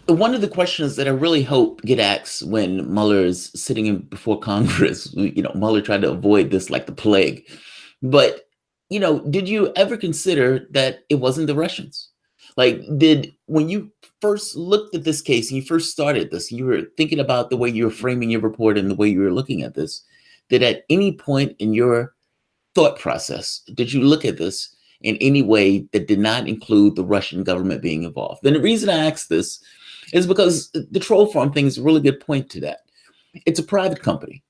One of the questions that I really hope get asked when Mueller is sitting before Congress, Mueller tried to avoid this like the plague. But, did you ever consider that it wasn't the Russians? Like, when you first looked at this case and you first started this, you were thinking about the way you were framing your report and the way you were looking at this, did at any point in your thought process did you look at this in any way that did not include the Russian government being involved? And the reason I ask this is because the troll farm thing is a really good point to that. It's a private company,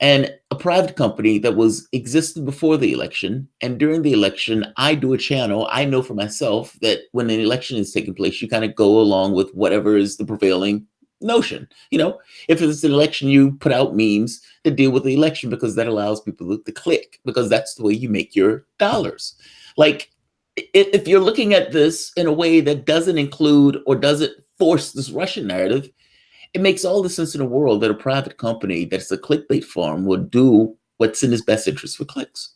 and a private company that was existed before the election. And during the election, I do a channel. I know for myself that when an election is taking place, you kind of go along with whatever is the prevailing notion. If it's an election, you put out memes to deal with the election because that allows people to click, because that's the way you make your dollars. Like, if you're looking at this in a way that doesn't include or doesn't force this Russian narrative, it makes all the sense in the world that a private company that's a clickbait farm would do what's in his best interest for clicks.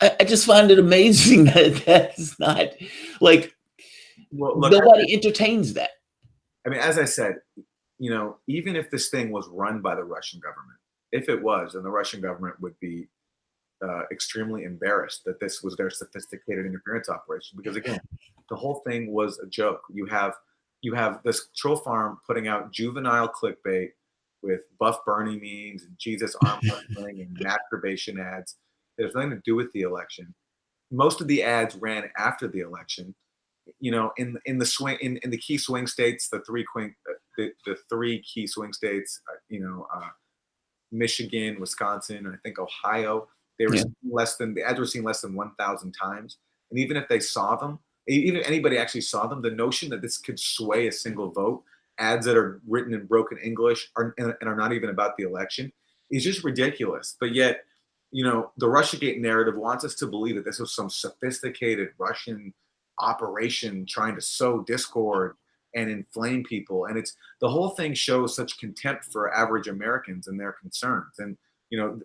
I just find it amazing that that's not like, Well, look, nobody entertains that. I mean, as I said, even if this thing was run by the Russian government, if it was, then the Russian government would be extremely embarrassed that this was their sophisticated interference operation. Because again, the whole thing was a joke. You have this troll farm putting out juvenile clickbait with Buff Bernie memes and Jesus arm wrestling and masturbation ads. It has nothing to do with the election. Most of the ads ran after the election. In the swing in the key swing states, the three key swing states, Michigan, Wisconsin, and I think Ohio. They were Yeah. the ads were seen less than 1,000 times. And even if they saw them, even if anybody actually saw them, the notion that this could sway a single vote, ads that are written in broken English and are not even about the election, is just ridiculous. But yet, the Russiagate narrative wants us to believe that this was some sophisticated Russian operation trying to sow discord and inflame people. And it's the whole thing shows such contempt for average Americans and their concerns. And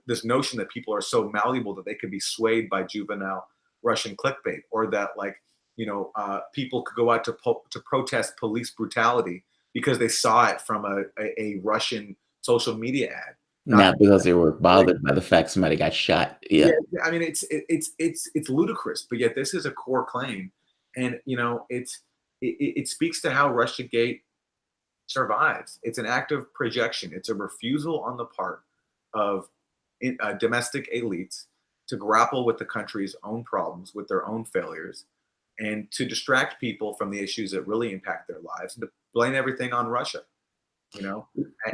this notion that people are so malleable that they could be swayed by juvenile Russian clickbait, or that people could go out to protest police brutality because they saw it from a Russian social media ad. Not because they were bothered by the fact somebody got shot. Yeah. I mean, it's ludicrous, but yet this is a core claim, and it speaks to how RussiaGate survives. It's an act of projection. It's a refusal on the part of domestic elites to grapple with the country's own problems, with their own failures, and to distract people from the issues that really impact their lives, and to blame everything on Russia.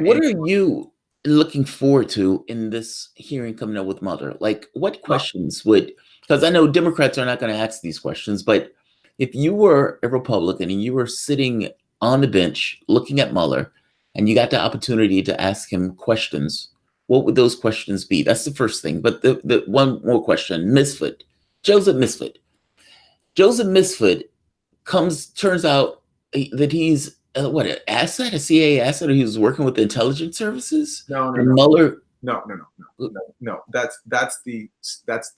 What are you looking forward to in this hearing coming up with Mueller? Like, what questions because I know Democrats are not going to ask these questions, but if you were a Republican and you were sitting on the bench looking at Mueller and you got the opportunity to ask him questions, what would those questions be? That's the first thing. But the one more question, Misfud, Joseph Misfud. Joseph Misfud turns out that he's an asset, a CIA asset, or he was working with the intelligence services? No. Mueller. No. That's the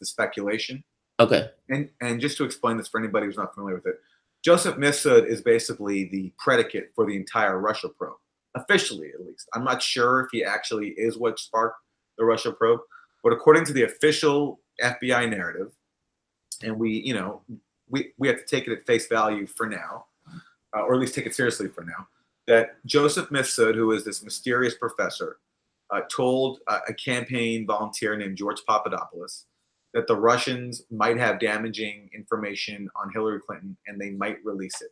speculation. Okay. And just to explain this for anybody who's not familiar with it, Joseph Misfud is basically the predicate for the entire Russia probe, officially at least. I'm not sure if he actually is what sparked the Russia probe, but according to the official FBI narrative, and we have to take it at face value for now, or at least take it seriously for now, that Joseph Misfud, who is this mysterious professor, told a campaign volunteer named George Papadopoulos that the Russians might have damaging information on Hillary Clinton and they might release it.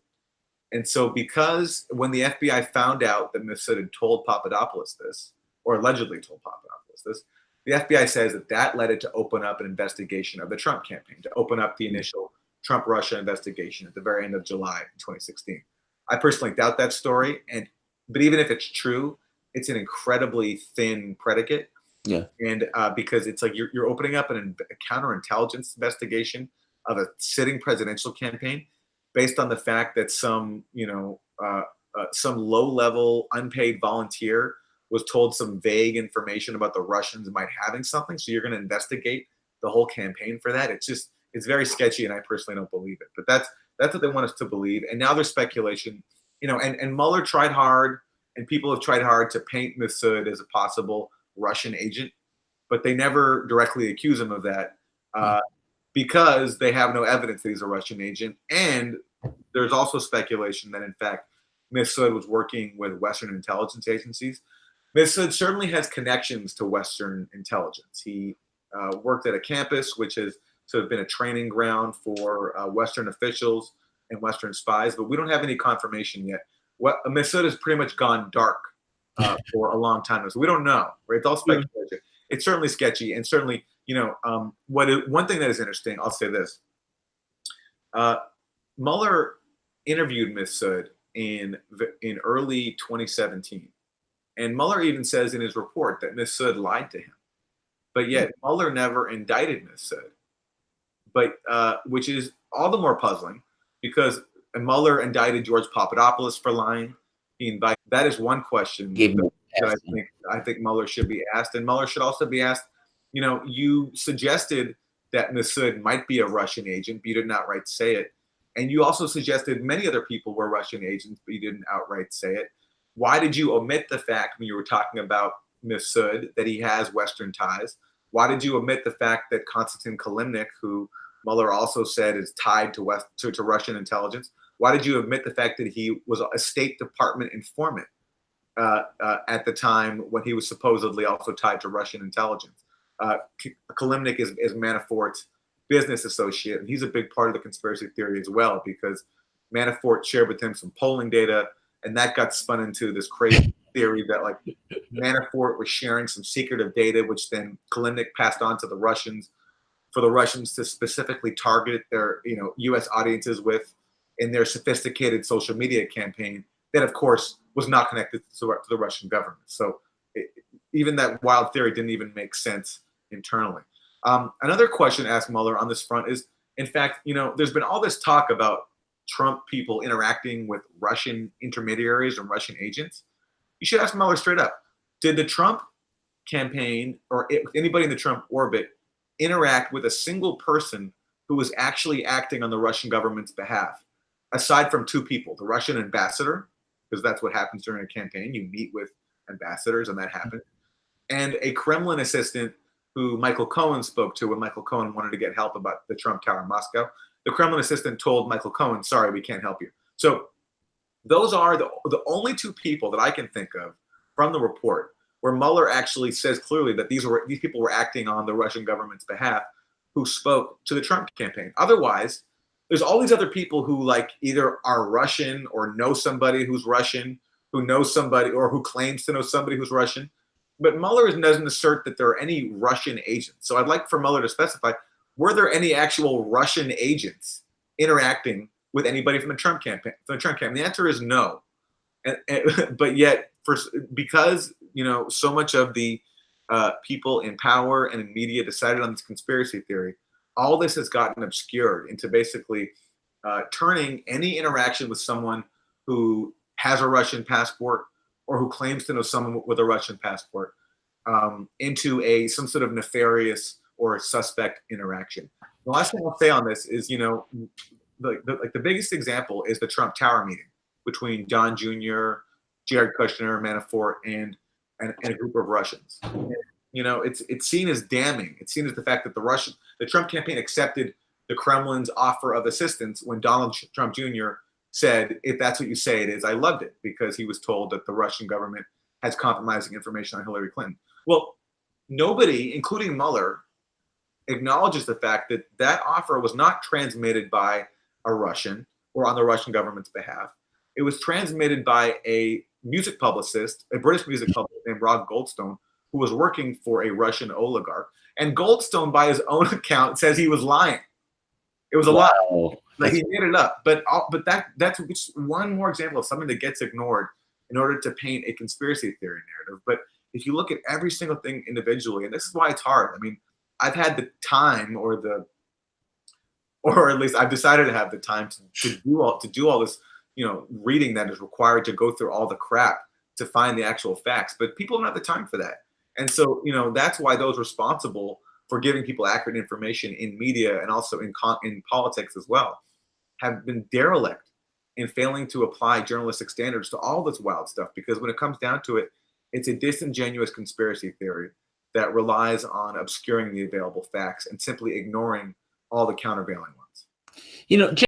And so because when the FBI found out that Misfud had told Papadopoulos this, or allegedly told Papadopoulos this, the FBI says that led it to open up an investigation of the Trump campaign, to open up the initial Trump-Russia investigation at the very end of July 2016. I personally doubt that story, but even if it's true, it's an incredibly thin predicate. Yeah. And because it's like you're opening up a counterintelligence investigation of a sitting presidential campaign based on the fact that some low-level unpaid volunteer was told some vague information about the Russians might having something. So you're going to investigate the whole campaign for that. It's very sketchy, and I personally don't believe it. But that's what they want us to believe. And now there's speculation and Mueller tried hard, and people have tried hard to paint Misfud as a possible Russian agent, but they never directly accuse him of that because they have no evidence that he's a Russian agent. And there's also speculation that, in fact, Misfud was working with Western intelligence agencies. Misfud certainly has connections to Western intelligence. He worked at a campus which has sort of been a training ground for Western officials and Western spies, but we don't have any confirmation yet. What Misfud has pretty much gone dark for a long time, so we don't know. Right? It's all speculation. It's certainly sketchy, and certainly, one thing that is interesting. I'll say this: Mueller interviewed Misfud in early 2017, and Mueller even says in his report that Misfud lied to him, but yet Mueller never indicted Misfud. But which is all the more puzzling because Mueller indicted George Papadopoulos for lying. That is one question that I think Mueller should be asked, and Mueller should also be asked. You suggested that Misfud might be a Russian agent, but you didn't outright say it, and you also suggested many other people were Russian agents, but you didn't outright say it. Why did you omit the fact when you were talking about Misfud that he has Western ties? Why did you omit the fact that Konstantin Kilimnik, who Mueller also said is tied to Russian intelligence? Why did you omit the fact that he was a State Department informant at the time when he was supposedly also tied to Russian intelligence? Kilimnik is Manafort's business associate, and he's a big part of the conspiracy theory as well because Manafort shared with him some polling data, and that got spun into this crazy theory that like Manafort was sharing some secretive data, which then Kilimnik passed on to the Russians for the Russians to specifically target their U.S. audiences with in their sophisticated social media campaign that, of course, was not connected to the Russian government. So even that wild theory didn't even make sense internally. Another question asked Mueller on this front is, in fact, there's been all this talk about Trump people interacting with Russian intermediaries and Russian agents. You should ask Mueller straight up. Did the Trump campaign or anybody in the Trump orbit interact with a single person who was actually acting on the Russian government's behalf, aside from two people, the Russian ambassador, because that's what happens during a campaign. You meet with ambassadors, and that happened, and a Kremlin assistant who Michael Cohen spoke to when Michael Cohen wanted to get help about the Trump Tower in Moscow. The Kremlin assistant told Michael Cohen, sorry, we can't help you. So those are the only two people that I can think of from the report where Mueller actually says clearly that these people were acting on the Russian government's behalf who spoke to the Trump campaign. Otherwise, there's all these other people who like either are Russian or know somebody who's Russian, who knows somebody or who claims to know somebody who's Russian. But Mueller doesn't assert that there are any Russian agents. So I'd like for Mueller to specify, were there any actual Russian agents interacting with anybody from the Trump campaign? The answer is no. But yet, because so much of the people in power and in media decided on this conspiracy theory, all this has gotten obscured into basically turning any interaction with someone who has a Russian passport or who claims to know someone with a Russian passport into some sort of nefarious or suspect interaction. The last thing I'll say on this is, the biggest example is the Trump Tower meeting between John Jr., Jared Kushner, Manafort, and a group of Russians. It's seen as damning. It's seen as the fact that the Trump campaign accepted the Kremlin's offer of assistance when Donald Trump Jr. said, if that's what you say it is, I loved it, because he was told that the Russian government has compromising information on Hillary Clinton. Well, nobody, including Mueller, acknowledges the fact that that offer was not transmitted by a Russian or on the Russian government's behalf. It was transmitted by a music publicist, a British music publicist named Rob Goldstone, who was working for a Russian oligarch. And Goldstone, by his own account, says he was lying. It was a lie. Like he made it up. But that's just one more example of something that gets ignored in order to paint a conspiracy theory narrative. But if you look at every single thing individually, and this is why it's hard. I mean, I've had the time, or at least I've decided to have the time to do all this, reading that is required to go through all the crap to find the actual facts. But people don't have the time for that. And so, that's why those responsible for giving people accurate information in media and also in politics as well have been derelict in failing to apply journalistic standards to all this wild stuff. Because when it comes down to it, it's a disingenuous conspiracy theory that relies on obscuring the available facts and simply ignoring all the countervailing ones. You know,